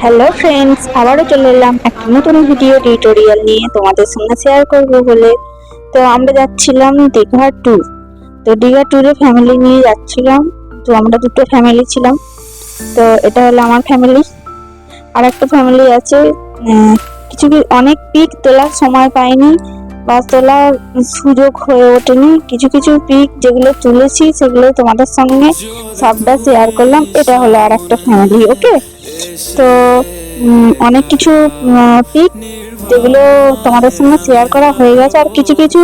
Hello friends, আবারও চলে এলাম একটা নতুন ভিডিও টিউটোরিয়াল নিয়ে তোমাদের সঙ্গে শেয়ার করব বলে। তো আমরা যাচ্ছিলাম দীঘা ট্যুর। তো দীঘা ট্যুরে ফ্যামিলি নিয়ে যাচ্ছিলাম। তো আমরা দুটো ফ্যামিলি ছিলাম। তো এটা হলো আমার ফ্যামিলি, আর একটা ফ্যামিলি আছে। অনেক পিক তোলার সময় পাইনি বা তোলার সুযোগ হয়ে ওঠেনি। কিছু কিছু পিক যেগুলো তুলেছি সেগুলো তোমাদের সঙ্গে সবটা শেয়ার করলাম। এটা হলো আর একটা ফ্যামিলি। ওকে, তো অনেক কিছু পিক যেগুলো তোমাদের সঙ্গে শেয়ার করা হয়ে গেছে, আর কিছু কিছু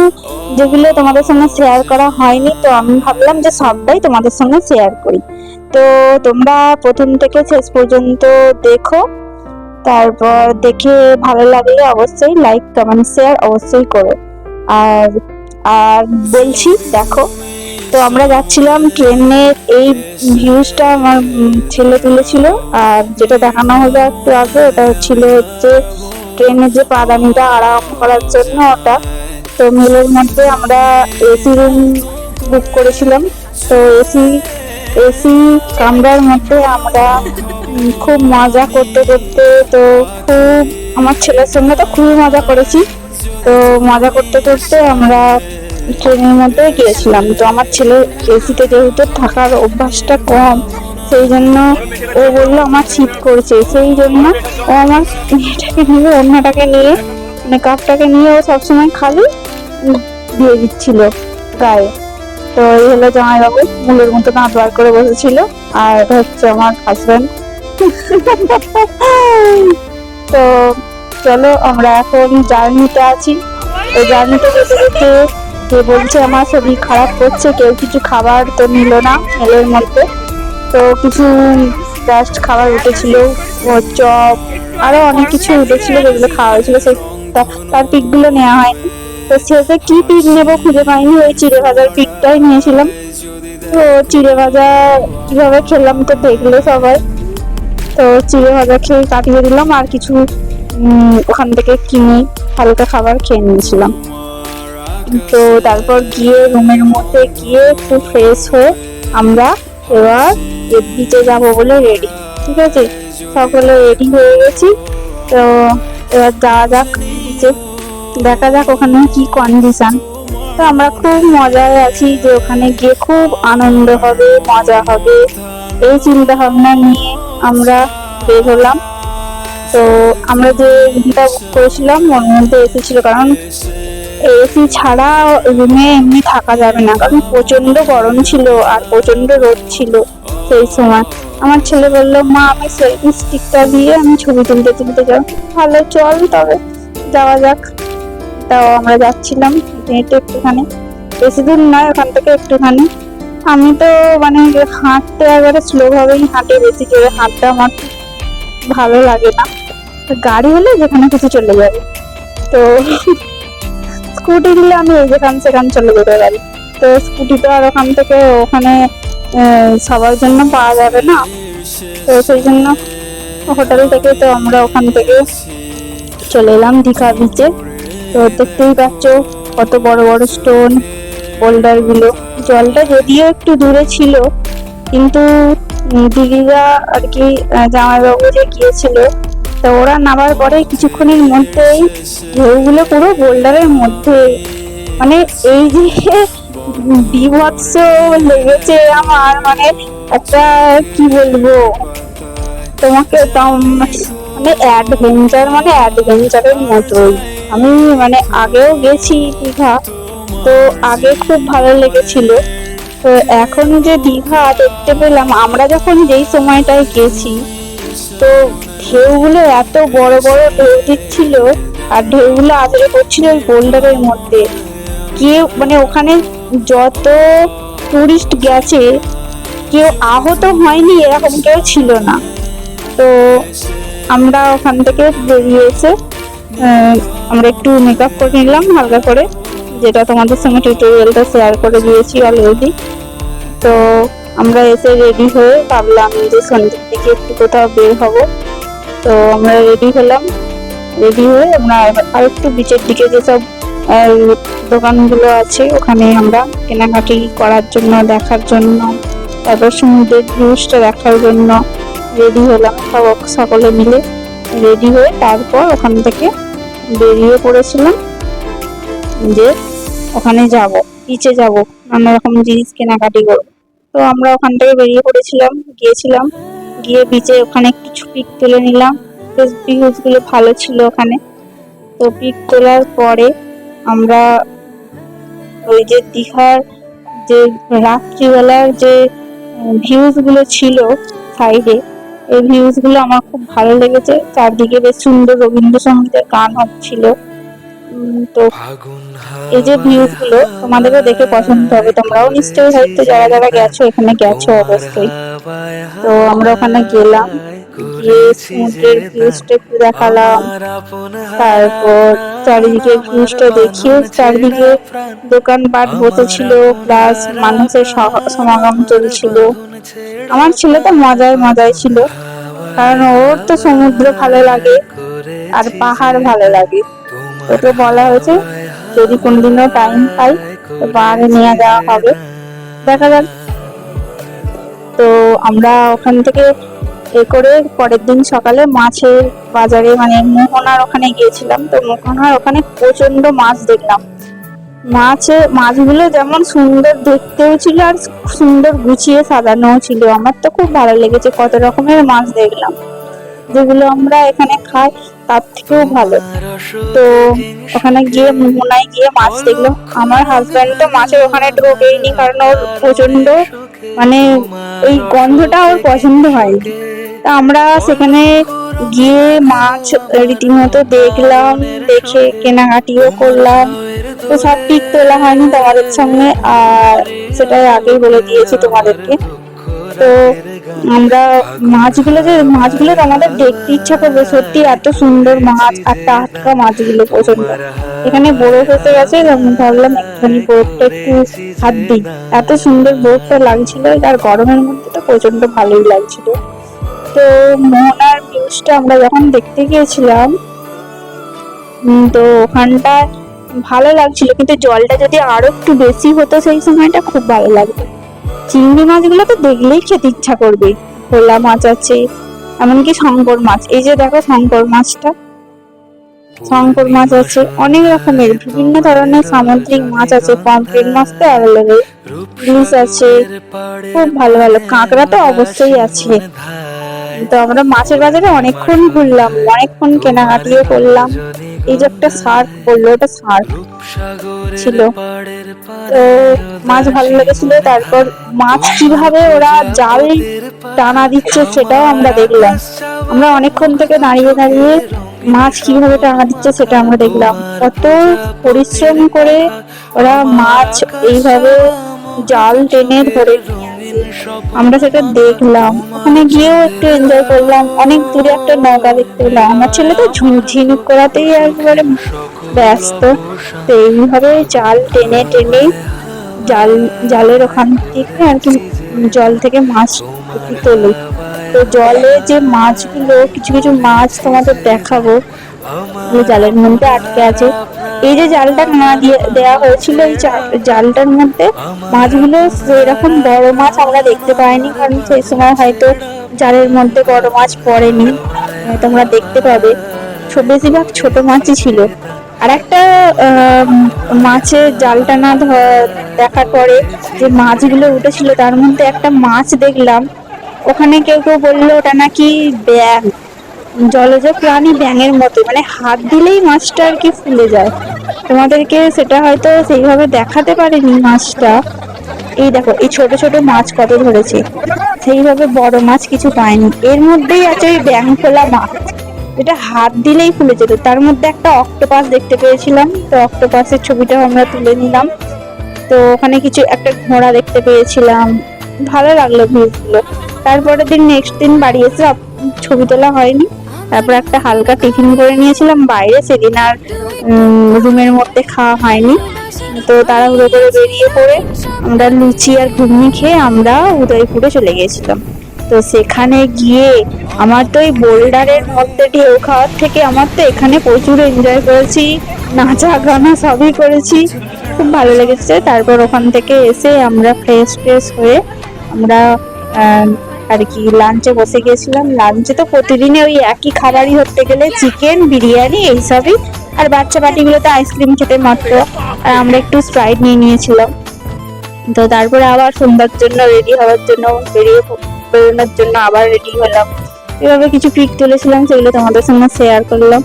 যেগুলো তোমাদের সঙ্গে শেয়ার করা হয়নি। তো আমি ভাবলাম যে সবটাই তোমাদের সঙ্গে শেয়ার করি। তো তোমরা প্রথম থেকে শেষ পর্যন্ত দেখো, তারপর দেখে ভালো লাগলে অবশ্যই লাইক কমেন্ট শেয়ার অবশ্যই করো। আর আর বলছি দেখো, তো আমরা যাচ্ছিলাম ট্রেনের। এই ভিউজটা আমার ছেলে তুলেছিল, আর যেটা দেখানো হলো একটু আগে ওটা হচ্ছে ট্রেনের যে পাদানিটা আরাম করার জন্য ওটা। তো মেলের মধ্যে আমরা এসি রুম বুক করেছিলাম। তো এসি এসি কামরার মধ্যে আমরা খুব মজা করতে করতে, তো খুব আমার ছেলের সঙ্গে তো খুবই মজা করেছি। তো মজা করতে করতে আমরা ট্রেনের মধ্যে গিয়েছিলাম। তো আমার ছেলে এসিতে যেহেতু থাকার অভ্যাসটা কম, সেই জন্য ও বললো আমার শীত করছে, সেই জন্য ও আমার মেয়েটাকে নিয়ে অন্যটাকে নিয়ে মানে কাপটাকে নিয়ে ও সবসময় খালি দিয়ে দিচ্ছিল গায়ে। তো এই হলো জামাইবাবু, মূলের মতো দাঁত বার করে বসেছিল, আর এটা হচ্ছে আমার হাজব্যান্ড। তো চলো, আমরা এখন জার্নিতে আছি। এই জার্নিতে যেতে যেতে কে বলছে আমার শরীর খারাপ করছে, কেউ কিছু খাবার তো নিল না মেলের মধ্যে। তো কিছু জাস্ট খাবার উঠেছিল, চপ আরো অনেক কিছু উঠেছিল যেগুলো খাওয়া হয়েছিল, সেই তার পিকগুলো নেওয়া হয়নি। তো শেষে কি পিক নেবো খুঁজে পাইনি, ওই চিড়ে ভাজার পিকটাই নিয়েছিলাম। তো চিড়ে ভাজা কিভাবে খেলাম তো দেখলে সবাই। তো চিড়ে ভাজা খেয়ে কাটিয়ে দিলাম, আর কিছু ওখান থেকে কিনে হালকা খাবার খেয়ে নিয়েছিলাম। তো তারপর গিয়ে রুমের মধ্যে গিয়ে একটু ফ্রেশ হয়ে আমরা এবার বিচে যাবো বলে রেডি। ঠিক আছে, সকলে রেডি হয়ে গেছি। তো এবার যাওয়া যাক বিচে, দেখা যাক ওখানে কি কন্ডিশন। তো আমরা খুব মজায় আছি যে ওখানে গিয়ে খুব আনন্দ হবে, মজা হবে, এই চিন্তা ভাবনা নিয়ে আমরা বের হলাম। তো আমরা যে রুমটা বুক করেছিলাম ওর মধ্যে এসি ছিল, কারণ এসি ছাড়া রুমে এমনি থাকা যাবে না, কারণ প্রচন্ড গরম ছিল আর প্রচন্ড রোদ ছিল সেই সময়। আমার ছেলে বললো মা আমি সেলফি স্টিকটা দিয়ে আমি ছবি তুলতে তুলতে যাও। ভালো, চল তবে যাওয়া যাক। তাও আমরা যাচ্ছিলাম হেঁটে একটুখানি, বেশি দূর নয় ওখান থেকে একটুখানি। আমি তো মানে হাঁটতে একেবারে স্লো ভাবেই হাঁটে, বেশি জোরে হাঁটতে আমার ভালো লাগে না। গাড়ি হলে যেখানে কিছু চলে যাবে, তো স্কুটি দিলে আমি যেখান সেখান চলে যেতে পারি। তো স্কুটি তো আর ওখান থেকে ওখানে সবার জন্য পাওয়া যাবে না। তো সেই জন্য হোটেল থেকে তো আমরা ওখান থেকে চলে এলাম দীঘা বিচে। তো দেখতেই পাচ্ছ কত বড় বড় স্টোন বোল্ডার গুলো। জলটা যদিও একটু দূরে ছিল, কিন্তু দিদিরা আর কি জামাইবাবু যে গিয়েছিল, তো ওরা নামার পরে কিছুক্ষণের মধ্যেই ঢেউগুলো পুরো বোল্ডারের মধ্যে, মানে এই যে বীভৎস লেগেছে আমার, মানে একটা কি বলবো তোমাকে, মানে অ্যাডভেঞ্চারের মতোই। আমি মানে আগেও গেছি দীঘা, তো আগে খুব ভালো লেগেছিল। তো এখন যে দীঘা দেখতে পেলাম, আমরা যখন যেই সময়টায় গেছি, তো ঢেউগুলো এত বড় বড় ঢেউ দিচ্ছিল, আর ঢেউগুলো আছড়ে পড়ছিল ওই বোল্ডারের মধ্যে। কেউ মানে ওখানে যত টুরিস্ট গেছে কেউ আহত হয়নি এরকম কেউ ছিল না। তো আমরা ওখান থেকে বেরিয়ে এসে আমরা একটু মেকআপ করে নিলাম হালকা করে, যেটা তোমাদের সঙ্গে টিউটোরিয়ালটা শেয়ার করে দিয়েছি অলরেডি। তো আমরা এসে রেডি হয়ে ভাবলাম যে সন্ধ্যের দিকে একটু কোথাও বের হব। তো আমরা রেডি হলাম, রেডি হয়ে আমরা আর একটু বিচের দিকে যেসব দোকানগুলো আছে ওখানে আমরা কেনাকাটি করার জন্য, দেখার জন্য, তারপর সমুদ্রের ভিউজটা দেখার জন্য রেডি হলাম সকলে মিলে। রেডি হয়ে তারপর ওখান থেকে বেরিয়ে পড়েছিলাম যে ওখানে যাব, বিচে যাব, নানা রকম জিনিস কেনাকাটি করবো। তো আমরা ওখান থেকে বেরিয়ে পড়েছিলাম, গিয়েছিলাম, গিয়ে বিচে ওখানে কিছু পিক তুলে নিলাম। ভিউজ গুলো ভালো ছিল ওখানে। তো পিক তোলার পরে আমরা ওই যে দীঘার যে রাত্রিবেলার যে ভিউজ গুলো ছিল সাইডে, এই ভিউজ গুলো আমার খুব ভালো লেগেছে। চারদিকে বেশ সুন্দর রবীন্দ্রসঙ্গীতের গান হচ্ছিল। তো এই যে ভিউজ গুলো তোমাদেরও দেখে পছন্দ হবে, তোমরাও নিশ্চয়ই হয়তো যারা যারা গেছো এখানে গেছো অবশ্যই। তো আমরা ওখানে গেলাম, গিয়ে সমুদ্রের ভিউজটা একটু দেখালাম। তারপর চারিদিকে ভিউজটা দেখিয়ে চারিদিকে দোকানপাট বসেছিল, প্লাস মানুষের সমাগম চলছিল। আমার ছেলে তো মজায় ছিল, কারণ ওর তো সমুদ্র ভালো লাগে আর পাহাড় ভালো লাগে। ওকে বলা হয়েছে যদি কোনদিনও টাইম পাই তো পাহাড়ে নিয়ে যাওয়া হবে, দেখা যাক। তো আমরা ওখান থেকে করে পরের দিন সকালে মাছের বাজারে মানে মোহনার ওখানে গিয়েছিলাম। তো মোহনার ওখানে প্রচন্ড মাছ দেখলাম। মাছগুলো যেমন সুন্দর দেখতেও ছিল আর সুন্দর গুছিয়ে সাজানো ছিল। আমার তো খুব ভালো লেগেছে, কত রকমের মাছ দেখলাম, যেগুলো আমরা এখানে খাই তার থেকেও ভালো। তো ওখানে গিয়ে মোহনায় গিয়ে মাছ দেখলাম। আমার হাজব্যান্ড তো মাছের ওখানে ঢোকেইনি, কারণ ওর প্রচন্ড মানে ওই গন্ধটা ওর পছন্দ হয়নি। তা আমরা সেখানে গিয়ে মাছ রীতিমতো দেখলাম, দেখে কেনাকাটিও করলাম। তো সব পিক তোলা হয়নি তোমাদের সঙ্গে, আর সেটাই আগেই বলে দিয়েছি তোমাদেরকে। তো আমরা মাছগুলো আমাদের দেখতে ইচ্ছা করবে, সত্যি এত সুন্দর মাছ আর টাটকা মাছগুলো প্রচন্ড। এখানে বরফ এসে গেছে, ভাবলাম একটুখানি বরফটা একটু হাত দিই, এত সুন্দর বরফটা লাগছিল। আর গরমের মধ্যে তো প্রচন্ড ভালোই লাগছিল। তো মোহনার ভিউজটা আমরা যখন দেখতে গিয়েছিলাম, তো ওখানটা ভালো লাগছিল, কিন্তু জলটা যদি আরো একটু বেশি হতো সেই সময়টা খুব ভালো লাগতো। চিংড়ি মাছগুলো তো দেখলেই খেতে ইচ্ছা করবে। ভোলা মাছ আছে, এমনকি শঙ্কর মাছ, এই যে দেখো শঙ্কর মাছটা, শঙ্কর মাছ আছে, অনেক রকমের বিভিন্ন ধরনের সামুদ্রিক মাছ আছে। পমফ্রেট মাছ তো অ্যাভেলেবেল, ইলিশ আছে, খুব ভালো ভালো কাঁকড়া তো অবশ্যই আছে। তো আমরা মাছের বাজারে অনেকক্ষণ ঘুরলাম, অনেকক্ষণ কেনাকাটিও করলাম। এই যে একটা শার্ক বললো, ওটা শার্ক ছিল। তো মাছ ভালো লেগেছিল। তারপর মাছ কিভাবে ওরা জাল টানা দিচ্ছে সেটাও আমরা দেখলাম। আমরা অনেকক্ষণ থেকে দাঁড়িয়ে দাঁড়িয়ে মাছ কিভাবে টানা দিচ্ছে সেটা আমরা দেখলাম। কত পরিশ্রম করে ওরা মাছ এইভাবে জাল টেনে ধরে নিয়ে আসে, আমরা সেটা দেখলাম। ওখানে গিয়েও একটু এনজয় করলাম। অনেক দূরে একটা নৌকা দেখতে পেলাম। আমার ছেলে তো ঝিনুক করাতেই একেবারে ব্যস্ত। তো এইভাবে জাল টেনে টেনে জালের ওখান থেকে আর কি জল থেকে মাছ তোলে। তো জলে যে মাছগুলো, কিছু কিছু মাছ তোমাদের দেখাবো, জালের মধ্যে আটকে আছে। এই যে জালটা দেওয়া হয়েছিল, এই জালটার মধ্যে মাছগুলো সেরকম বড় মাছ আমরা দেখতে পাইনি, কারণ সেই সময় হয়তো জালের মধ্যে বড় মাছ পড়েনি। তোমরা দেখতে পাবে বেশিরভাগ ছোট মাছই ছিল। আর একটা মাছের জালটা না দেখার পরে যে মাছগুলো উঠেছিল তার মধ্যে একটা মাছ দেখলাম। ওখানে কেউ কেউ বললো ওটা নাকি ব্যাঙ, জলজ প্রাণী, ব্যাঙের মতো, মানে হাত দিলেই মাছটা আর কি ফুলে যায়। তোমাদেরকে সেটা হয়তো সেইভাবে দেখাতে পারেনি মাছটা। এই দেখো এই ছোট ছোট মাছ কত ধরেছে, সেইভাবে বড় মাছ কিছু পায়নি। এর মধ্যেই আছে ওই ব্যাঙ ফোলা মাছ, যেটা হাত দিলেই ফুলে যেত। তার মধ্যে একটা অক্টোপাস দেখতে পেয়েছিলাম, তো অক্টোপাসের ছবিটাও আমরা তুলে নিলাম। তো ওখানে কিছু একটা ঘোড়া দেখতে পেয়েছিলাম, ভালো লাগলো ভিউগুলো। তারপরের দিন নেক্সট দিন বাড়ি এসে ছবি তোলা হয়নি। তারপর একটা হালকা টিফিন করে নিয়েছিলাম বাইরে, সেদিন আর রুমের মধ্যে খাওয়া হয়নি। তো তাড়াহুড়ো করে বেরিয়ে পড়ে আমরা লুচি আর ঘুগনি খেয়ে আমরা উদয়পুরে চলে গিয়েছিলাম। তো সেখানে গিয়ে আমার তো এই বোল্ডারের মধ্যে ঢেউ খাওয়ার থেকে আমার তো এখানে প্রচুর এনজয় করেছি, নাচা গানা সবই করেছি, খুব ভালো লেগেছে। তারপর ওখান থেকে এসে আমরা ফ্রেশ হয়ে আমরা আর কি লাঞ্চে বসে গেছিলাম। লাঞ্চে তো প্রতিদিনই ওই একই খাবারই ধরতে গেলে চিকেন বিরিয়ানি এইসবই, আর বাচ্চা পার্টিগুলো তো আইসক্রিম খেতে মাত্র। আর আমরা একটু স্প্রাইট নিয়ে নিয়েছিলাম। তো তারপরে আবার সন্ধ্যার জন্য রেডি হওয়ার জন্য বেরোনোর জন্য আবার রেডি হলাম। এভাবে কিছু পিক তুলেছিলাম, সেগুলো তোমাদের সঙ্গে শেয়ার করলাম।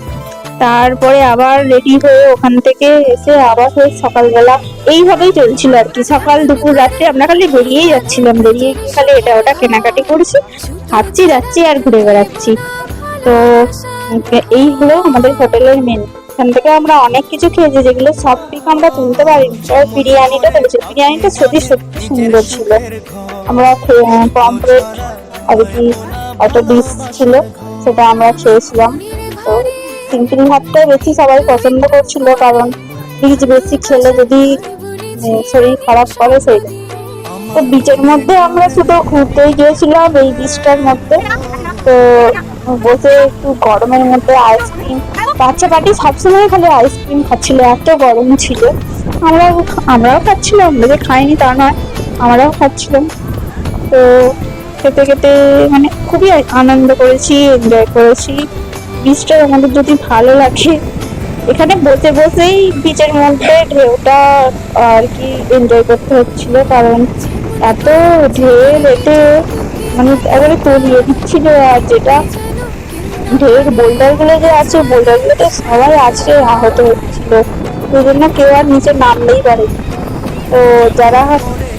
তারপরে আবার রেডি হয়ে ওখান থেকে এসে আবার হয়ে সকালবেলা এইভাবেই চলছিল আর কি। সকাল দুপুর রাত্রে আমরা খালি বেরিয়েই যাচ্ছিলাম, বেরিয়ে গিয়ে খালি এটা ওটা কেনাকাটি করছি, খাচ্ছি যাচ্ছি আর ঘুরে বেড়াচ্ছি। তো এই হলো আমাদের হোটেলের মেনু। এখান থেকে আমরা অনেক কিছু খেয়েছি, যেগুলো সব পিক আমরা তুলতে পারিনি। বিরিয়ানিটা তুলেছি, বিরিয়ানিটা সত্যি সত্যি সুন্দর ছিল। আমরা পমফ্রেট আর কি একটা ডিশ ছিল, সেটা আমরা খেয়েছিলাম। তো সিম্পল ভাতটাই বেশি সবাই পছন্দ করছিল, কারণ বীজ বেশি খেলে যদি শরীর খারাপ করে সেই। তো বিচের মধ্যে আমরা শুধু ঘুরতেই গিয়েছিলাম এই বিচটার মধ্যে। তো বসে একটু গরমের মধ্যে আইসক্রিম, বাচ্চা পার্টি সবসময় খালি আইসক্রিম খাচ্ছিল, এত গরম ছিল। আমরাও খাচ্ছিলাম, আমরা যে খাইনি তা নয়, আমরাও খাচ্ছিলাম। তো খেতে খেতে মানে খুবই আনন্দ করেছি, এনজয় করেছি। বিচটা আমাদের যদি ভালো লাগে, এখানে বসে বসেই বিচের মধ্যে ঢেউটা আর কি এনজয় করতে হচ্ছিল, কারণ এত ঢেউ এতে মানে একেবারে তলিয়ে দিচ্ছিল। আর যেটা ঢেউর বোল্ডার গুলো যে আছে, বোল্ডার গুলোতে সবাই আছে আহত হচ্ছিল, ওই জন্য কেউ আর নিচে নামতেই পারে। তো যারা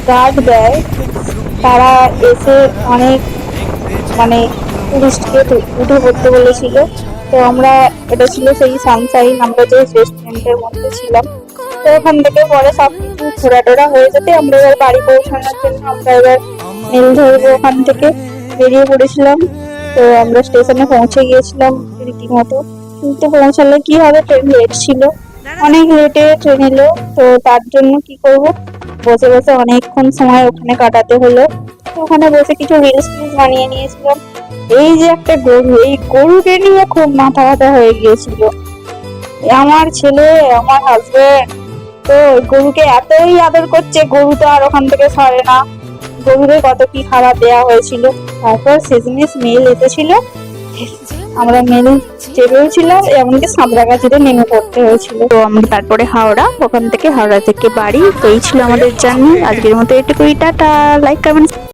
গার্ড দেয় তারা এসে অনেক মানে টুরিস্টকে উঠে পড়তে বলেছিল। তো আমরা, এটা ছিল সেই সানশাইন, আমরা যে রেস্টুরেন্টের মধ্যে ছিলাম। তো ওখান থেকে পরে সবকিছু ঘোরাটোরা হয়ে যেতে আমরা এবার বাড়ি পৌঁছানোর জন্য আমরা এবার মেল ধরবো, ওখান থেকে বেরিয়ে পড়েছিলাম। তো আমরা স্টেশনে পৌঁছে গিয়েছিলাম রীতিমতো, কিন্তু পৌঁছালে কি হবে, ট্রেন লেট ছিল, অনেক লেটে ট্রেন এলো। তো তার জন্য কি করব, বসে বসে অনেকক্ষণ সময় ওখানে কাটাতে হলো। ওখানে বসে কিছু রিলস বানিয়ে নিয়েছিলাম। এই যে একটা গরু, এই গরুকে নিয়ে খুব মাথা ব্যথা হয়ে গিয়েছিল আমার ছেলে, আমার হাজবেন্ড। তো গরুকে এতই আদর করছে, গরু তো আর ওখান থেকে সরে না। গরুকে কত কি খাবার দেওয়া হয়েছিল। তারপর শেষমেশ মেল এসেছিল, আমরা মেল চেপেওছিলাম, এমনকি সাঁতরাগাছিতে নেমে পড়তে হয়েছিল। তো আমরা তারপরে হাওড়া, ওখান থেকে হাওড়া থেকে বাড়ি। তো এই ছিল আমাদের জার্নি আজকের মতো, এটুকুই, টাটা। Like comment